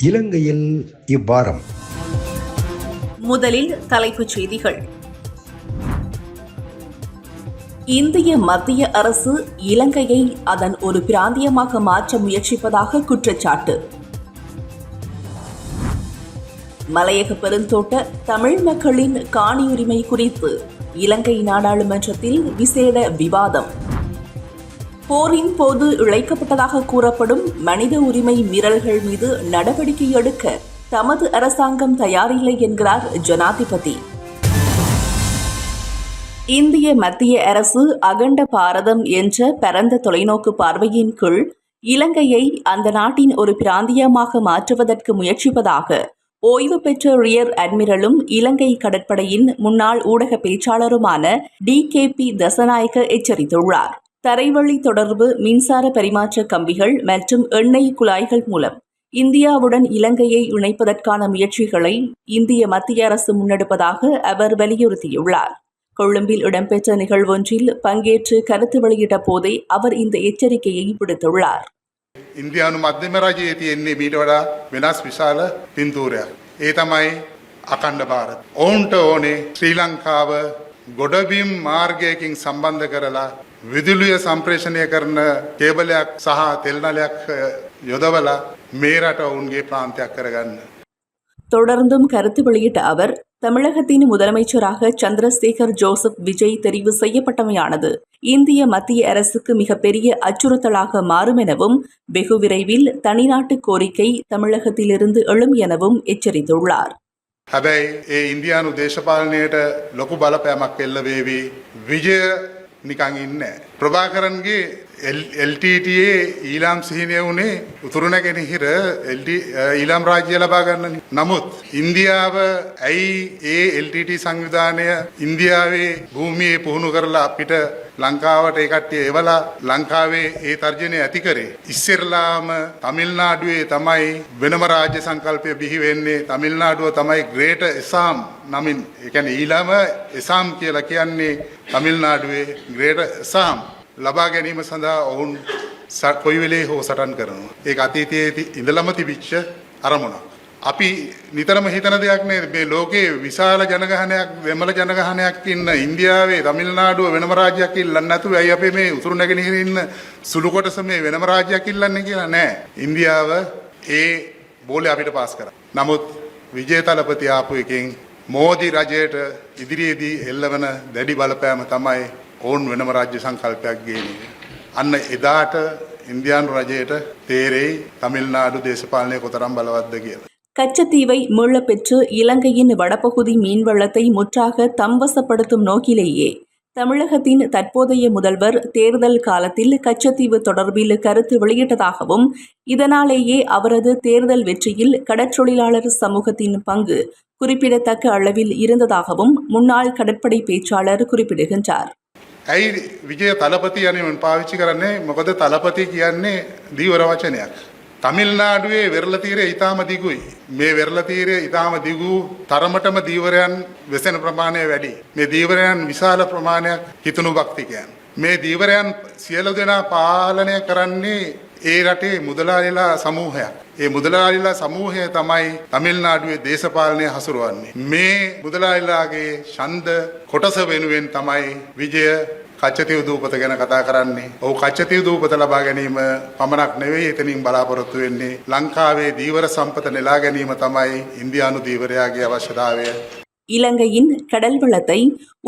இலங்கையில் இவ்வாரம். முதலில் தலைப்புச் செய்திகள். இந்திய மத்திய அரசு இலங்கையை அதன் ஒரு பிராந்தியமாக மாற்ற முயற்சிப்பதாக குற்றச்சாட்டு. மலையக பெருந்தோட்ட தமிழ் மக்களின் காணியுரிமை குறித்து இலங்கை நாடாளுமன்றத்தில் விசேட விவாதம். போரின் போது இழைக்கப்பட்டதாக கூறப்படும் மனித உரிமை மீறல்கள் மீது நடவடிக்கை எடுக்க தமது அரசாங்கம் தயாரில்லை என்கிறார் ஜனாதிபதி. இந்திய மத்திய அரசு அகண்ட பாரதம் என்ற பரந்த தொலைநோக்கு பார்வையின் கீழ் இலங்கையை அந்த நாட்டின் ஒரு பிராந்தியமாக மாற்றுவதற்கு முயற்சிப்பதாக ஓய்வு பெற்ற ரியர் அட்மிரலும் இலங்கை கடற்படையின் முன்னாள் ஊடக பேச்சாளருமான DKP தசநாயக்க எச்சரித்துள்ளார். தரைவழி தொடர்பு, மின்சார பரிமாற்ற கம்பிகள் மற்றும் எண்ணெய் குழாய்கள் மூலம் இந்தியாவுடன் இலங்கையை இணைப்பதற்கான முயற்சிகளை இந்திய மத்திய அரசு முன்னெடுப்பதாக அவர் வலியுறுத்தியுள்ளார். கொழும்பில் இடம்பெற்ற நிகழ்வொன்றில் பங்கேற்று கருத்து வெளியிட்ட போதே அவர் இந்த எச்சரிக்கையை விடுத்துள்ளார். ඉන්දියානු මධ්‍යම රජයේ තියෙන්නේ මීට වඩා වෙනස් විශාල පින්තූරයක්. ඒ තමයි අඛණ්ඩ ಭಾರತ. ඔවුන්ට ඕනේ ශ්‍රී ලංකාව ගොඩබිම් මාර්ගයකින් සම්බන්ධ කරලා විදුලිය සම්ප්‍රේෂණය කරන කේබලයක් සහ තෙල් නලයක් යොදවලා මේ රට ඔවුන්ගේ ප්‍රාන්තයක් කරගන්න. தொடர்ந்தும் கருத்து வெளியிட்ட அவர், தமிழகத்தின் முதலமைச்சராக சந்திரசேகர் ஜோசப் விஜய் தெரிவு செய்யப்பட்டமையானது இந்திய மத்திய அரசுக்கு மிகப்பெரிய அச்சுறுத்தலாக மாறும் எனவும், வெகு விரைவில் தனிநாட்டு கோரிக்கை தமிழகத்திலிருந்து எழும் எனவும் எச்சரித்துள்ளார். හැබැයි ඒ ඉන්දියානු දේශපාලනයට ලොකු බලපෑමක් එල්ල වේවි. විජය නිකන් ඉන්නේ. ප්‍රභාකරන්ගේ LTTE ඊළාම් සිහිනය වුණේ උතුරු නැගෙනහිර ඊළාම් රාජ්‍ය ලබා ගන්නනේ. නමුත් ඉන්දියාව ඇයි ඒ LTT සංවිධානය ඉන්දියාවේ භූමියේ පුහුණු කරලා අපිට ලංකාවට ඒ කට්ටිය එවලා ලංකාවේ ඒ තර්ජනය ඇති කරේ? ඉස්සෙල්ලාම තමිල්නාඩුවේ තමයි වෙනම රාජ්‍ය සංකල්පය බිහි වෙන්නේ. තමිල්නාඩුව තමයි ග්‍රේටර් එසාම් නමින්, ඒ කියන්නේ ඊළාම එසාම් කියලා කියන්නේ තමිල්නාඩුවේ ග්‍රේටර් එසාම් ලබා ගැනීම සඳහා ඔවුන් කොයි වෙලේ හෝ සටන් කරනවා. ඒක අතීතයේ ඉඳලම තිබිච්ච අරමුණක්. අපි නිතරම හිතන දෙයක් නේද මේ ලෝකයේ විශාල ජනගහනයක්, දෙමළ ජනගහනයක් ඉන්න ඉන්දියාවේ තමිල්නාඩුව වෙනම රාජ්‍යයක් ඉල්ලන්නේ නැතුව ඇයි අපේ මේ උතුරු නැගෙනහිර ඉන්න සුළු කොටස මේ වෙනම රාජ්‍යයක් ඉල්ලන්නේ කියලා නෑ. ඉන්දියාව ඒ බෝලේ අපිට පාස් කරා. නමුත් විජය තලපති ආපු එකෙන් මෝදි රජයට ඉදිරියේදී එල්ලවන දැඩි බලපෑම තමයි ඔවුන් වෙනම රාජ්‍ය සංකල්පයක් ගේන්නේ. අන්න එදාට ඉන්දියානු රජයට තේරෙයි තමිල්නාඩු දේශපාලනය කොතරම් බලවත්ද කියලා. கச்சத்தீவை மீளப் பெற்று இலங்கையின் வடபகுதி மீன்வளத்தை முற்றாக தம்வசப்படுத்தும் நோக்கிலேயே தமிழகத்தின் தற்போதைய முதல்வர் தேர்தல் காலத்தில் கச்சத்தீவு தொடர்பில் கருத்து வெளியிட்டதாகவும், இதனாலேயே அவரது தேர்தல் வெற்றியில் கடற்றொழிலாளர் சமூகத்தின் பங்கு குறிப்பிடத்தக்க அளவில் இருந்ததாகவும் முன்னாள் கடற்படை பேச்சாளர் குறிப்பிடுகின்றார். ඇයි විජය තලපති යන්නේ පාවිච්චි කරන්නේ? මොකද තලපති කියන්නේ දීවර වචනයක්. තමිල්නාඩුවේ වෙරළ තීරය ඊටාම දිගුයි. මේ වෙරළ තීරය ඊටාම දිගු තරමටම දීවරයන් වෙසෙන ප්‍රමාණය වැඩි. මේ දීවරයන් විශාල ප්‍රමාණයක් හිතනු භක්තිකයන්. මේ දීවරයන් සියලු දෙනා පාලනය කරන්නේ ඒ රටේ මුදලාලිලා සමූහයක්. ඒ මුදලාලිලා සමූහය තමයි තමිල්නාඩුවේ දේශපාලනය හසුරුවන්නේ. මේ මුදලාලිලාගේ ඡන්ද කොටස වෙනුවෙන් තමයි විජය කච්චතීව දූපත ගැන කතා කරන්නේ. ඔහු කච්චතීව දූපත ලබා ගැනීම පමණක් නෙවෙයි එතනින් බලාපොරොත්තු වෙන්නේ ලංකාවේ දීවර සම්පත නෙලා ගැනීම තමයි ඉන්දියානු දීවරයාගේ අවශ්‍යතාවය. இலங்கையின் கடல் வளத்தை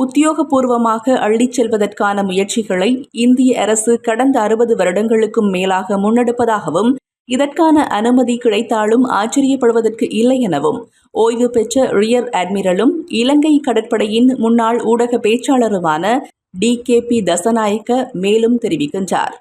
உத்தியோகபூர்வமாக அள்ளிச் செல்வதற்கான முயற்சிகளை இந்திய அரசு கடந்த 60 வருடங்களுக்கும் மேலாக முன்னெடுப்பதாகவும், இதற்கான அனுமதி கிடைத்தாலும் ஆச்சரியப்படுவதற்கு இல்லை எனவும் ஓய்வு பெற்ற ரியர் அட்மிரலும் இலங்கை கடற்படையின் முன்னாள் ஊடக பேச்சாளருமான DKP தசநாயக்க மேலும் தெரிவிக்கின்றார்.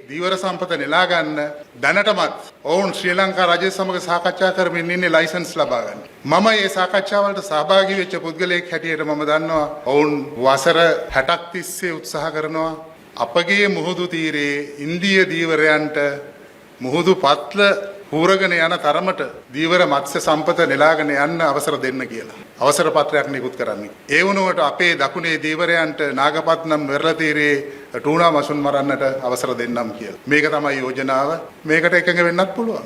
දීවර සම්පත නෙලා ගන්න දැනටමත් ඔවුන් ශ්‍රී ලංකා රජය සමග සාකච්ඡා කරමින් ඉන්නේ ලයිසන්ස් ලබා ගන්න. මම මේ සාකච්ඡාවලට සහභාගී වෙච්ච පුද්ගලයෙක් හැටියට මම දන්නවා ඔවුන් වසර 60ක් තිස්සේ උත්සාහ කරනවා අපගේ මුහුදු තීරයේ ඉන්දිය දීවරයන්ට මුහුදු පත්ල හූරගෙන යන තරමට දීවර මත්ස්‍ය සම්පත නෙලාගෙන යන්න අවසර දෙන්න කියලා. අවසර පත්‍රයක් නිකුත් කරන්නේ. ඒ වුණාට අපේ දකුණේ දීවරයන්ට නාගපත්නම් වෙරළ තීරයේ ටූනා මසුන් මරන්නට අවසර දෙන්නම් කියලා. මේක තමයි යෝජනාව. මේකට එකඟ වෙන්නත් පුළුවන්.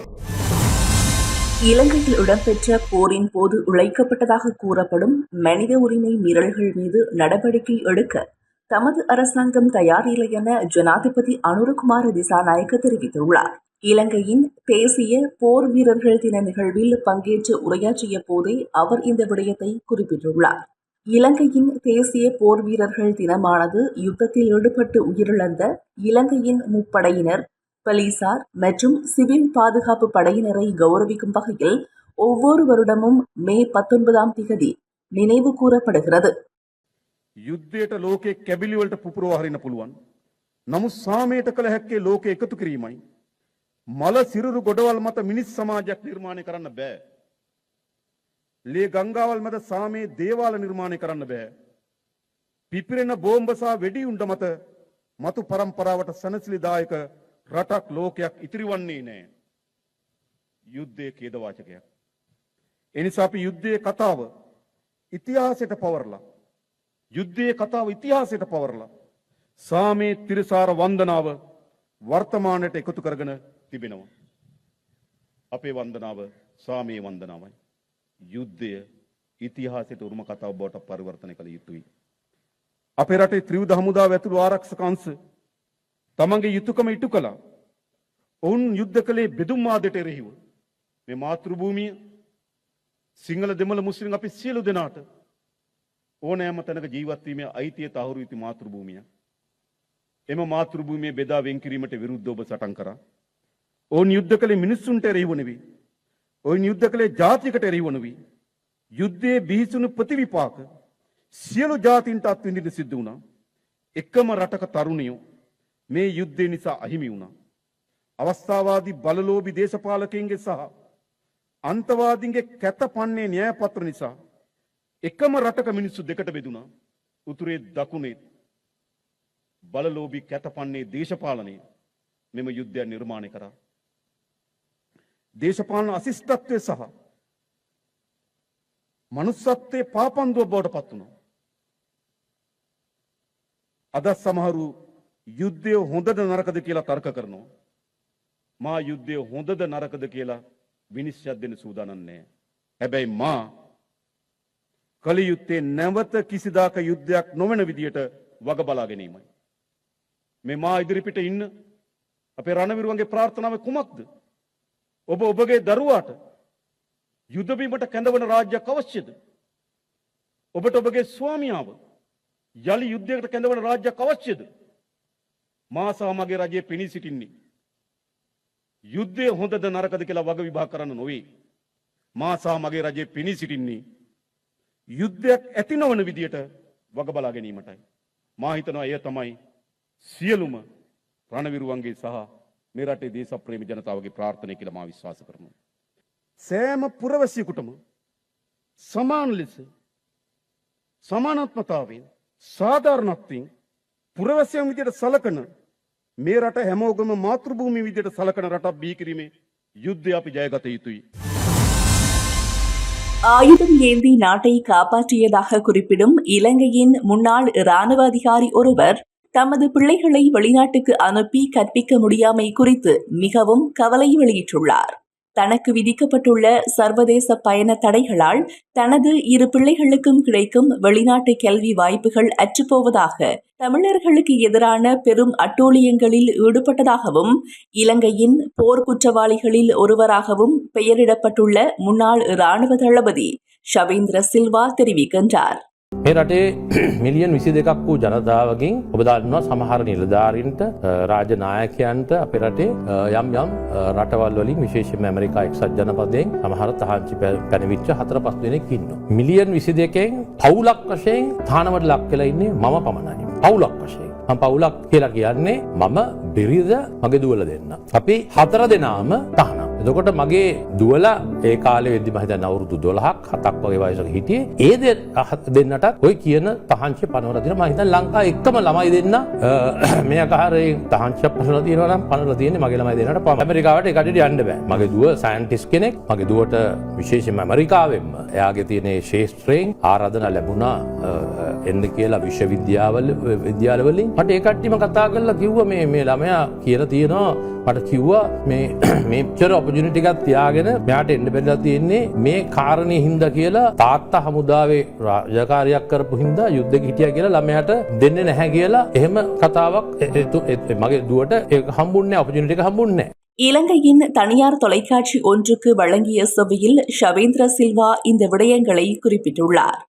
இலங்கையில் இடம்பெற்ற போரின் போது இழைக்கப்பட்டதாக கூறப்படும் மனித உரிமை மீறல்கள் மீது நடவடிக்கை எடுக்க தமது அரசாங்கம் தயாரில்லை என ஜனாதிபதி அனுரகுமார திசாநாயக்க தெரிவித்துள்ளார். இலங்கையின் தேசிய போர் வீரர்கள் தின நிகழ்வில் பங்கேற்று உரையாற்றிய போதே அவர் இந்த விடயத்தை குறிப்பிட்டுள்ளார். இலங்கையின் தேசிய போர் வீரர்கள் தினமானது யுத்தத்தில் ஈடுபட்டு உயிரிழந்த இலங்கையின் முப்படையினர், போலீசார் மற்றும் சிவில் பாதுகாப்பு படையினரை கௌரவிக்கும் வகையில் ஒவ்வொரு வருடமும் மே 19 நினைவு கூறப்படுகிறது. යුද්ධයට ලෝකයේ කැබිලිවලට පුපුරවා හරින්න පුළුවන්. නමුත් සාමයට කළ හැක්කේ ලෝකය එකතු කිරීමයි. මල සිරුරු ගොඩවල් මත මිනිස් සමාජයක් නිර්මාණය කරන්න බෑ. ලේ ගංගාවල් මත සාමයේ දේවාල නිර්මාණය කරන්න බෑ. පිපිරෙන බෝම්බ සහ වෙඩි උණ්ඩ මත මතු පරම්පරාවට සැනසිලිදායක රටක් ලෝකයක් ඉතිරි වන්නේ නෑ. යුද්ධයේ ඛේදවාචකයක්. එනිසා අපි යුද්ධයේ කතාව ඉතිහාසයට පවරලා යුද්ධයේ කතාව ඉතිහාසයට පවරලා සාමයේ තිරසාර වන්දනාව වර්තමානයට එකතු කරගෙන තිබෙනවා. අපේ වන්දනාව සාමයේ වන්දනාවයි. යුද්ධය ඉතිහාසයට උරුම කතාව බවට පරිවර්තනය කළ යුතුයි. අපේ රටේ ත්‍රිවිධ හමුදාව ඇතුළු ආරක්ෂක අංශ තමන්ගේ යුතුයකම ඉටු කළා. ඔවුන් යුද්ධ කළේ බෙදුම් වාදයට එරෙහිව. මේ මාතෘ භූමිය සිංහල දෙමළ මුස්ලිම් අපි සියලු දෙනාට ඕනෑම තැනක ජීවත් වීමේ අයිතිය තහවුරු වී මාතෘ භූමිය. එම මාතෘ භූමිය බෙදා වෙන් කිරීමට විරුද්ධව ඔබ සටන් කරා. ඔවුන් යුද්ධ කළේ මිනිස්සුන්ට එරෙහිව නෙවෙයි. ඔවුන් යුද්ධ කළේ ජාතියකට එරෙහිව නෙවෙයි. යුද්ධයේ බිහිසුණු ප්‍රතිවිපාක සියලු ජාතීන්ට අත්විඳින්න සිද්ධ වුණා. එකම රටක තරුණියෝ මේ යුද්ධය නිසා අහිමි වුණා. අවස්ථාවාදී බලලෝභී දේශපාලකයන්ගේ සහ අන්තවාදීන්ගේ කැතපන්නේ න්‍යාය පත්‍ර නිසා එකම රටක මිනිස්සු දෙකට බෙදුණා. උතුරේ දකුණේ බලලෝභී කැතපන්නේ දේශපාලනය මෙම යුද්ධය නිර්මාණය කරා. දේශපාලන අශිෂ්ටත්වය සහ මනුස්සත්වයේ පාපන්දුව බවට පත් වුණා. අද සමහරු යුද්ධය හොඳද නරකද කියලා තර්ක කරනවා. මා යුද්ධය හොඳද නරකද කියලා විනිශ්චයක් දෙන්න සූදානම් නැහැ. හැබැයි මා කල යුත්තේ නැවත කිසිදාක යුද්ධයක් නොවන විදියට වග බලා ගැනීමයි. මේ මා ඉදිරිපිට ඉන්න අපේ රණවිරුවන්ගේ ප්‍රාර්ථනාව කුමක්ද? ඔබ ඔබගේ දරුවාට යුද බිමට කැඳවන රාජ්‍යයක් අවශ්‍යද? ඔබට ඔබගේ ස්වාමියාව යලි යුද්ධයකට කැඳවන රාජ්‍යයක් අවශ්‍යද? මා සහ මගේ රජයේ පෙනී සිටින්නේ යුද්ධය හොඳද නරකද කියලා වග විභාග කරන්න නොවේ. මා සහ මගේ රජයේ පෙනී සිටින්නේ යුද්ධයක් ඇති නොවන විදියට වග බලා ගැනීමටයි. මා හිතනවා එය තමයි සියලුම රණවිරුවන්ගේ සහ මේ රටේ දේශප්‍රේමී ජනතාවගේ ප්‍රාර්ථනාව කියලා මා විශ්වාස කරනවා. සෑම පුරවැසියෙකුටම සමාන ලෙස සමානාත්මතාවයෙන් සාධාරණත්වයෙන් පුරවැසියන් විදියට සලකන මේ රට හැමෝගම මාතෘභූමිය විදියට සලකන රටක් බිහි කිරීමේ යුද්ධය අපි ජයගත යුතුයි. ஆயுதம் ஏந்தி நாட்டை காப்பாற்றியதாக குறிப்பிடும் இலங்கையின் முன்னாள் இராணுவ அதிகாரி ஒருவர் தமது பிள்ளைகளை வெளிநாட்டுக்கு அனுப்பி கற்பிக்க முடியாமை குறித்து மிகவும் கவலை வெளியிட்டுள்ளார். தனக்கு விதிக்கப்பட்டுள்ள சர்வதேச பயண தடைகளால் தனது இரு பிள்ளைகளுக்கும் கிடைக்கும் வெளிநாட்டு கல்வி வாய்ப்புகள் அற்றுப்போவதாக தமிழர்களுக்கு எதிரான பெரும் அட்டூழியங்களில் ஈடுபட்டதாகவும் இலங்கையின் போர் குற்றவாளிகளில் ஒருவராகவும் பெயரிடப்பட்டுள்ள முன்னாள் இராணுவ தளபதி ஷவேந்திர சில்வா தெரிவிக்கின்றார். මේ රටේ මිලියන් 22ක් වූ ජනතාවගෙන් ඔබ දන්නවා සමහර නිලධාරීන්ට රාජ්‍ය නායකයන්ට අපේ රටේ යම් යම් රටවල් වලින් විශේෂයෙන්ම ඇමරිකා එක්සත් ජනපදයෙන් සමහර තහංචි පැනවිච්ච 4-5 දෙනෙක් ඉන්නවා. මිලියන් 22කින් පවුලක් වශයෙන් තානවට ලක් වෙලා ඉන්නේ මම පමණයි. පවුලක් වශයෙන්. මම පවුලක් කියලා කියන්නේ මම බිරිඳ මගේ දුවලා දෙන්න. අපි 4 දෙනාම තහනම්. එතකොට මගේ දුවලා ඒ කාලේ වෙද්දි මම හිතන්නේ අවුරුදු 12ක් 7ක් වගේ වයසක හිටියේ. ඒ දෙන්නටත් ඔය කියන තහංචි පනවලා තියෙනවා. මම හිතන්නේ ලංකාවේ එකම ළමයි දෙන්න මේ ආකාරයෙන් තහංචි පනවලා තියෙනවා නම් පනවලා තියෙන්නේ මගේ ළමයි දෙන්නට පමණයි. ඇමරිකාවට ඒකට යන්න බෑ. මගේ දුව සයන්ටිස්ට් කෙනෙක්. මගේ දුවට විශේෂයෙන්ම ඇමරිකාවෙන්ම එයාගේ තියෙන ශාස්ත්‍රයෙන් ආරාධනා ලැබුණා එන්න කියලා විශ්වවිද්‍යාලවලින්. මට ඒ කට්ටියම කතා කරලා කිව්වා මේ ළමයා කියලා තියෙනවා මට කිව්වා මේ මෙච්චර ඔපචුනිටි එකක් තියාගෙන මෙයාට එන්න බැරිලා තියෙන්නේ මේ කාරණේ හින්දා කියලා තාත්තා හමුදාවේ රාජකාරියක් කරපු හින්දා යුද්ධෙක හිටියා කියලා ළමයාට දෙන්නේ නැහැ කියලා එහෙම කතාවක් මගේ දුවට ඒක හම්බුන්නේ නැහැ ඔපචුනිටි එක හම්බුන්නේ නැහැ. இலங்கையின் தனியார் தொலைக்காட்சி ஒன்றுக்கு வழங்கிய செவ்வியில் ஷவேந்திர சில்வா இந்த விடயங்களை குறிப்பிட்டுள்ளார்.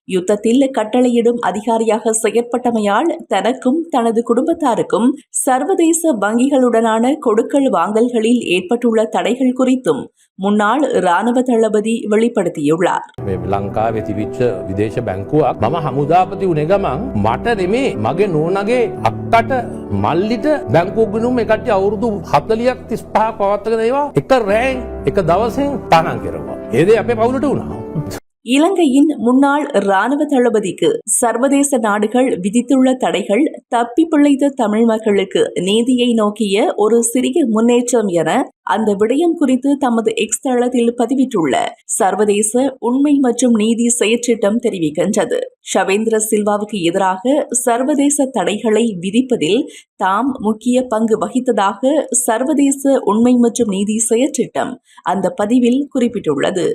யுத்தத்தில் கட்டளையிடும் அதிகாரியாக செயற்பட்டமையால் தனக்கும் தனது குடும்பத்தாருக்கும் சர்வதேச வங்கிகளுடனான கொடுக்கல் வாங்கல்களில் ஏற்பட்டுள்ள தடைகள் குறித்தும் முன்னாள் இராணுவ தளபதி வெளிப்படுத்தியுள்ளார். ලංකාවේ තිබිච්ච විදේශ බැංකුවක් මම හමුදාපති වුණේ ගමන් මට නෙමේ මගේ නෝනගේ අක්කට මල්ලිට බැංකුවක් ගිණුම් එකට අවුරුදු 40ක් 35ක් පවත්වාගෙන ඒවා එක රෑන් එක දවසෙන් තනන් කෙරුවා. ඒ දේ අපේ පවුලට වුණා. இலங்கையின் முன்னாள் இராணுவ தளபதிக்கு சர்வதேச நாடுகள் விதித்துள்ள தடைகள் தப்பி பிழைத்த தமிழ் மக்களுக்கு நீதியை நோக்கிய ஒரு சிறிய முன்னேற்றம் என அந்த விடயம் குறித்து தமது எக்ஸ் தளத்தில் பதிவிட்டுள்ள சர்வதேச உண்மை மற்றும் நீதி செயற்றிட்டம் தெரிவிக்கின்றது. ஷவேந்திர சில்வாவுக்கு எதிராக சர்வதேச தடைகளை விதிப்பதில் தாம் முக்கிய பங்கு வகித்ததாக சர்வதேச உண்மை மற்றும் நீதி செயற்றிட்டம் அந்த பதிவில் குறிப்பிட்டுள்ளது.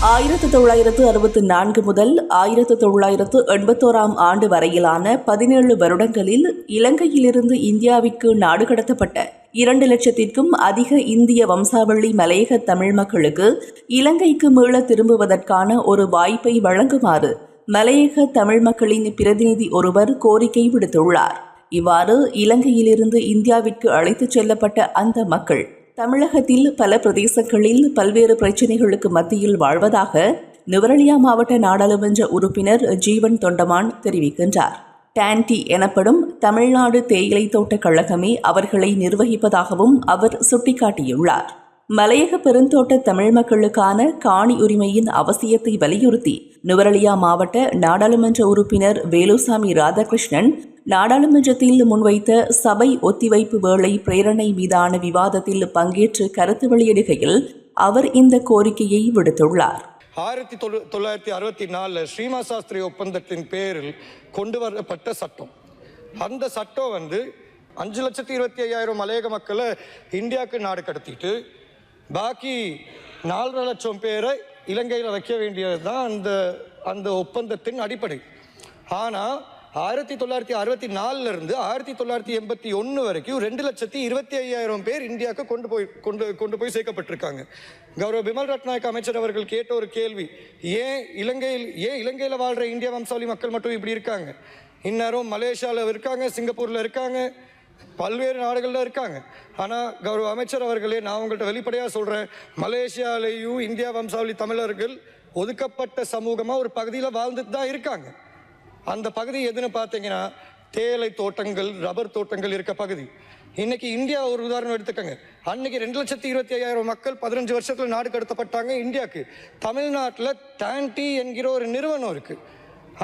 1964 முதல் 1981 ஆண்டு வரையிலான 17 வருடங்களில் இலங்கையிலிருந்து இந்தியாவிற்கு நாடு கடத்தப்பட்ட 2 லட்சத்திற்கும் அதிக இந்திய வம்சாவளி மலையக தமிழ் மக்களுக்கு இலங்கைக்கு மீள திரும்புவதற்கான ஒரு வாய்ப்பை வழங்குமாறு மலையக தமிழ் மக்களின் பிரதிநிதி ஒருவர் கோரிக்கை விடுத்துள்ளார். இவ்வாறு இலங்கையிலிருந்து இந்தியாவிற்கு அழைத்துச் செல்லப்பட்ட அந்த மக்கள் தமிழகத்தில் பல பிரதேசங்களில் பல்வேறு பிரச்சினைகளுக்கு மத்தியில் வாழ்வதாக நுவரெலியா மாவட்ட நாடாளுமன்ற உறுப்பினர் ஜீவன் தொண்டமான் தெரிவிக்கின்றார். டான்டி எனப்படும் தமிழ்நாடு தேயிலை தோட்ட கழகமே அவர்களை நிர்வகிப்பதாகவும் அவர் சுட்டிக்காட்டியுள்ளார். மலையக பெருந்தோட்ட தமிழ் மக்களுக்கான காணி உரிமையின் அவசியத்தை வலியுறுத்தி நுவரெலியா மாவட்ட நாடாளுமன்ற உறுப்பினர் வேலுசாமி ராதாகிருஷ்ணன் நாடாளுமன்றத்தில் முன்வைத்த சபை ஒத்திவைப்பு வேளை பிரேரணை மீதான விவாதத்தில் பங்கேற்று கருத்து வெளியிடுகையில் அவர் இந்த கோரிக்கையை விடுத்துள்ளார். 1964 ஸ்ரீமா சாஸ்திரி ஒப்பந்தத்தின் பேரில் கொண்டு வரப்பட்ட சட்டம். அந்த சட்டம் 5,25,000 மலையக மக்களை இந்தியாவுக்கு நாடு கடத்திட்டு பாக்கி 4.5 லட்சம் பேரை இலங்கையில் வைக்க வேண்டியது தான் அந்த ஒப்பந்தத்தின் அடிப்படை. ஆனால் 1964 இருந்து 1981 வரைக்கும் 2,25,000 பேர் இந்தியாவுக்கு கொண்டு போய் சேர்க்கப்பட்டிருக்காங்க. கௌரவ பிமல் ரட்நாயக் அமைச்சர் அவர்கள் கேட்ட ஒரு கேள்வி, ஏன் இலங்கையில் வாழ்ற இந்திய வம்சாவளி மக்கள் மட்டும் இப்படி இருக்காங்க? இந்நேரம் மலேசியாவில் இருக்காங்க, சிங்கப்பூரில் இருக்காங்க, பல்வேறு நாடுகளில் இருக்காங்க. ஆனால் கௌரவ அமைச்சர் அவர்களே, நான் உங்கள்கிட்ட வெளிப்படையாக சொல்கிறேன், மலேசியாவிலேயும் இந்தியா வம்சாவளி தமிழர்கள் ஒதுக்கப்பட்ட சமூகமாக ஒரு பகுதியில் வாழ்ந்துட்டு தான் இருக்காங்க. அந்த பகுதி எதுன்னு பார்த்தீங்கன்னா தேயிலை தோட்டங்கள், ரப்பர் தோட்டங்கள் இருக்க பகுதி. இன்னைக்கு இந்தியா ஒரு உதாரணம் எடுத்துக்கங்க. அன்னைக்கு 2,25,000 மக்கள் 15 வருஷத்துல நாடு கடத்தப்பட்டாங்க இந்தியாவுக்கு. தமிழ்நாட்டில் டான்டி என்கிற ஒரு நிறுவனம் இருக்கு.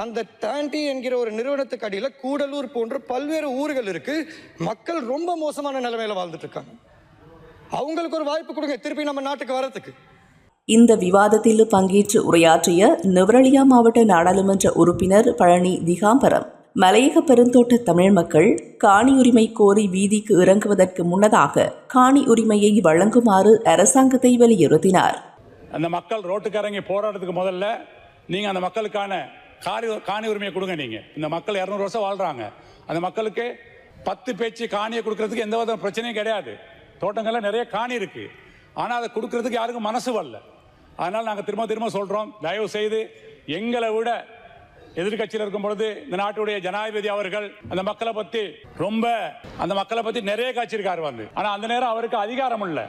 அந்த டான்டி என்கிற ஒரு நிறுவனத்துக்கு அடியில் கூடலூர் போன்ற பல்வேறு ஊர்கள் இருக்கு. மக்கள் ரொம்ப மோசமான நிலைமையில வாழ்ந்துட்டு இருக்காங்க. அவங்களுக்கு ஒரு வாய்ப்பு கொடுங்க திருப்பி நம்ம நாட்டுக்கு வரதுக்கு. இந்த விவாதத்தில் பங்கேற்று உரையாற்றிய நுவரெலியா மாவட்ட நாடாளுமன்ற உறுப்பினர் பழனி திகாம்பரம், மலையக பெருந்தோட்ட தமிழ் மக்கள் காணி உரிமை கோரி வீதிக்கு இறங்குவதற்கு முன்னதாக காணி உரிமையை வழங்குமாறு அரசாங்கத்தை வலியுறுத்தினார். அந்த மக்கள் ரோட்டுக்கு இறங்கி போராட்டத்துக்கு முதல்ல நீங்க அந்த மக்களுக்கான காணி உரிமையை கொடுங்க. நீங்க இந்த மக்கள் 200 வருஷம் வாழ்றாங்க. அந்த மக்களுக்கு 10 பேச்சு காணியை கொடுக்கறதுக்கு எந்த வித பிரச்சனையும் கிடையாது. தோட்டங்கள்ல நிறைய காணி இருக்கு. ஆனால் அதை கொடுக்கறதுக்கு யாருக்கும் மனசு வரல. அதனால் நாங்கள் திரும்ப சொல்கிறோம், தயவு செய்து எங்களை விட எதிர்கட்சியில் இருக்கும் பொழுது இந்த நாட்டுடைய ஜனாதிபதி அவர்கள் அந்த மக்களை பற்றி நிறைய காய்ச்சிருக்காரு ஆனால் அந்த நேரம் அவருக்கு அதிகாரம் இல்லை.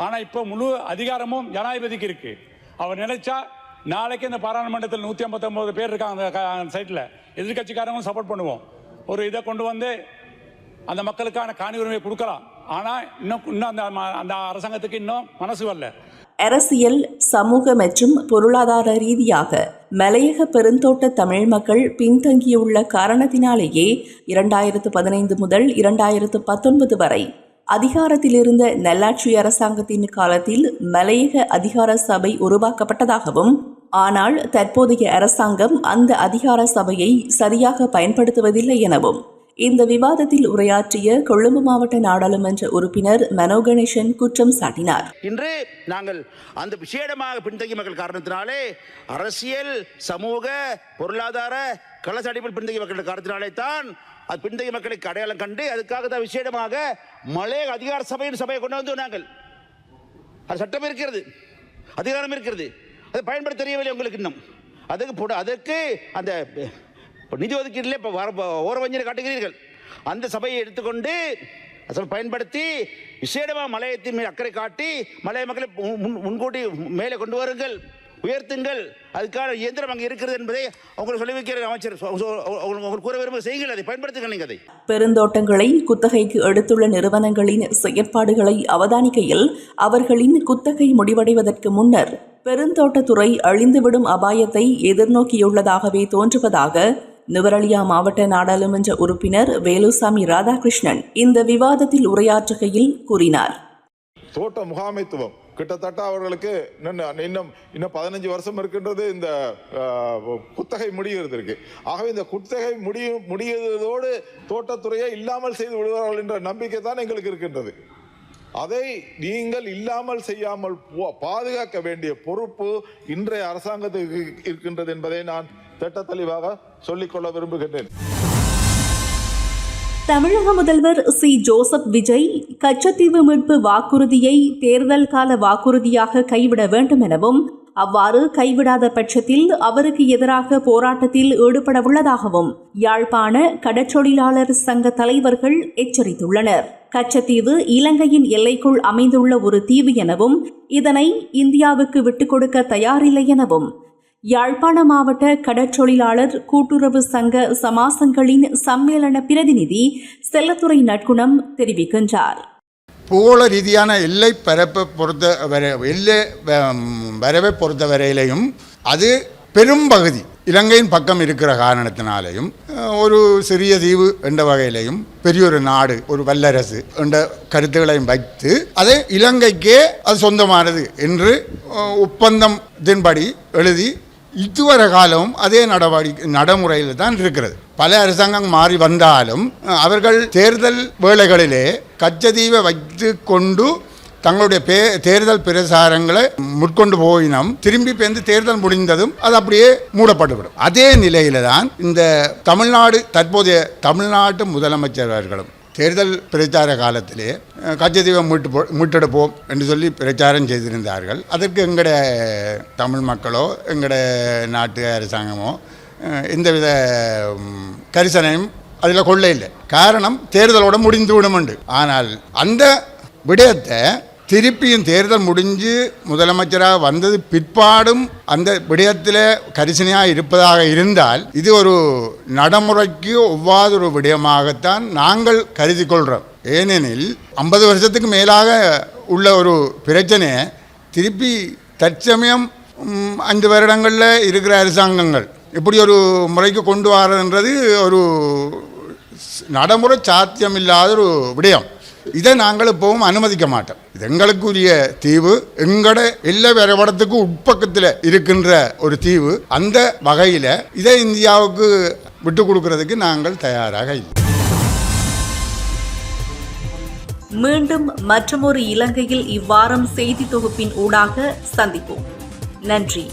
ஆனால் இப்போ முழு அதிகாரமும் ஜனாதிபதிக்கு இருக்கு. அவர் நினைச்சா நாளைக்கு இந்த பாராளுமன்றத்தில் 159 பேர் இருக்காங்க அந்த சைட்டில், எதிர்கட்சிக்காரங்களும் சப்போர்ட் பண்ணுவோம். ஒரு இதை கொண்டு வந்து அந்த மக்களுக்கான காணி உரிமையை கொடுக்கலாம். ஆனால் இன்னும் அந்த அரசாங்கத்துக்கு இன்னும் மனசு வரல. அரசியல், சமூக மற்றும் பொருளாதார ரீதியாக மலையக பெருந்தோட்ட தமிழ் மக்கள் பின்தங்கியுள்ள காரணத்தினாலேயே 2015 முதல் 2019 வரை அதிகாரத்திலிருந்த நல்லாட்சி அரசாங்கத்தின் காலத்தில் மலையக அதிகார சபை உருவாக்கப்பட்டதாகவும், ஆனால் தற்போதைய அரசாங்கம் அந்த அதிகார சபையை சரியாக பயன்படுத்துவதில்லை எனவும் இந்த விவாதத்தில் உரையாற்றிய கொழும்பு மாவட்ட நாடாளுமன்ற உறுப்பினர் மனோ கணேசன் குற்றம் சாட்டினார். இன்று நாங்கள் அந்த விசேடமாக பின்தங்கிய மக்கள் காரணத்தினாலே அரசியல், சமூக, பொருளாதார கள அடிப்படை பின்தங்கிய மக்கள் காரணத்தினாலே தான் அது பின்தங்கிய மக்களுக்கு அடையாளம் கண்டு அதுக்காக தான் விசேடமாக மலைய அதிகார சபையை கொண்டு வந்தோம். நாங்கள் அது சட்டம் இருக்கிறது, அதிகாரம் இருக்கிறது, அதை பயன்படுத்த தெரியவில்லை உங்களுக்கு இன்னும். அதற்கு அந்த நிதி ஒதுக்கீட்டிலே இப்போ ஓரவஞ்சனை காட்டுகிறீர்கள். அந்த சபையை எடுத்துக்கொண்டு பயன்படுத்தி விசேடமாக மலையத்தின் மீது அக்கறை காட்டி மலைய மக்களை முன்கூட்டி மேலே கொண்டு வருங்கள், உயர்த்துங்கள். அதுக்கான இயந்திரம் அங்கே இருக்கிறது என்பதை அவங்களுக்கு சொல்லி வைக்கிற அமைச்சர் உங்களுக்கு கூற விரும்ப செய்யுங்கள், அதை பயன்படுத்துங்கள். நீங்கள் அதை பெருந்தோட்டங்களை குத்தகைக்கு எடுத்துள்ள நிறுவனங்களின் செயற்பாடுகளை அவதானிக்கையில் அவர்களின் குத்தகை முடிவடைவதற்கு முன்னர் பெருந்தோட்டத்துறை அழிந்துவிடும் அபாயத்தை எதிர்நோக்கியுள்ளதாகவே தோன்றுவதாக நுவரெலியா மாவட்ட நாடாளுமன்ற உறுப்பினர் வேலுசாமி ராதாகிருஷ்ணன் இந்த விவாதத்தில் உரையாற்றுகையில் கூறினார். தோட்ட முகாமைத்துவம் கிட்டத்தட்ட அவர்களுக்கு இன்னும் 15 வருஷம் இருக்கின்றது இந்த குத்தகை முடிகிறதுக்கு. ஆகவே இந்த குத்தகை முடிகிறதோடு தோட்டத்துறையை இல்லாமல் செய்து விடுவார்கள் என்ற நம்பிக்கை தான் எங்களுக்கு இருக்கின்றது. அதை நீங்கள் இல்லாமல் செய்யாமல் பாதுகாக்க வேண்டிய பொறுப்பு இன்றைய அரசாங்கத்துக்கு இருக்கின்றது என்பதை நான் திட்ட தெளிவாக சொல்லிக்கொள்ள விரும்புகின்றேன். தமிழக முதல்வர் சி ஜோசப் விஜய் கச்சத்தீவு மீட்பு வாக்குறுதியை தேர்தல் கால வாக்குறுதியாக கைவிட வேண்டும் எனவும் அவ்வாறு கைவிடாத பட்சத்தில் அவருக்கு எதிராக போராட்டத்தில் ஈடுபடவுள்ளதாகவும் யாழ்ப்பாண கடற்றொழிலாளர் சங்க தலைவர்கள் எச்சரித்துள்ளனர். கச்சத்தீவு இலங்கையின் எல்லைக்குள் அமைந்துள்ள ஒரு தீவு எனவும் இதனை இந்தியாவுக்கு விட்டுக் கொடுக்க தயாரில்லை எனவும் யாழ்ப்பாண மாவட்ட கடற்றொழிலாளர் கூட்டுறவு சங்க சமாசங்களின் சம்மேளன பிரதிநிதி செல்லத்துறை நட்குணம் தெரிவிக்கின்றார். பூகோள ரீதியான எல்லை வரவை பொறுத்த வரையிலையும் அது பெரும்பகுதி இலங்கையின் பக்கம் இருக்கிற காரணத்தினாலேயும் ஒரு சிறிய தீவு என்ற வகையிலையும் பெரியொரு நாடு, ஒரு வல்லரசு என்ற கருத்துக்களையும் வைத்து அதை இலங்கைக்கே அது சொந்தமானது என்று ஒப்பந்தத்தின்படி எழுதி இதுவரை காலமும் அதே நடைமுறையில் தான் இருக்கிறது. பல அரசாங்கம் மாறி வந்தாலும் அவர்கள் தேர்தல் வேளைகளிலே கச்சத்தீவை வைத்து கொண்டு தங்களுடைய தேர்தல் பிரசாரங்களை முற்கொண்டு போயினும் திரும்பி பேர்ந்து தேர்தல் முடிந்ததும் அது அப்படியே மூடப்பட்டுவிடும். அதே நிலையில தான் இந்த தற்போதைய தமிழ்நாட்டு முதலமைச்சர்களும் தேர்தல் பிரச்சார காலத்திலே கச்சத்தீவை மீட்டெடுப்போம் என்று சொல்லி பிரச்சாரம் செய்திருந்தார்கள். அதற்கு எங்களுடைய தமிழ் மக்களோ எங்களுடைய நாட்டு அரசாங்கமோ எந்தவித கரிசனையும் அதில் கொள்ள இல்லை. காரணம் தேர்தலோட முடிந்து விடுமுண்டு. ஆனால் அந்த விடயத்தை திருப்பியும் தேர்தல் முடிஞ்சு முதலமைச்சராக வந்தது பிற்பாடும் அந்த விடயத்தில் கரிசனையாக இருப்பதாக இருந்தால் இது ஒரு நடைமுறைக்கு ஒவ்வாத ஒரு விடயமாகத்தான் நாங்கள் கருதி கொள்கிறோம். ஏனெனில் 50 வருஷத்துக்கு மேலாக உள்ள ஒரு பிரச்சனையை திருப்பி தற்சமயம் 5 வருடங்களில் இருக்கிற அரசாங்கங்கள் இப்படி ஒரு முறைக்கு கொண்டு வரன்றது ஒரு நடைமுறை சாத்தியமில்லாத ஒரு விடயம். இதை நாங்கள் இப்பவும் அனுமதிக்க மாட்டோம். இது எங்களுக்குரிய தீவு, எங்களோட எல்லா வரைபடத்துக்கு உட்பக்கத்தில் இருக்கின்ற ஒரு தீவு. அந்த வகையில் இதை இந்தியாவுக்கு விட்டு கொடுக்கறதுக்கு நாங்கள் தயாராக இல்லை. மீண்டும் மற்றொரு இலங்கையில் இவ்வாரம் செய்தி தொகுப்பின் ஊடாக சந்திப்போம். நன்றி.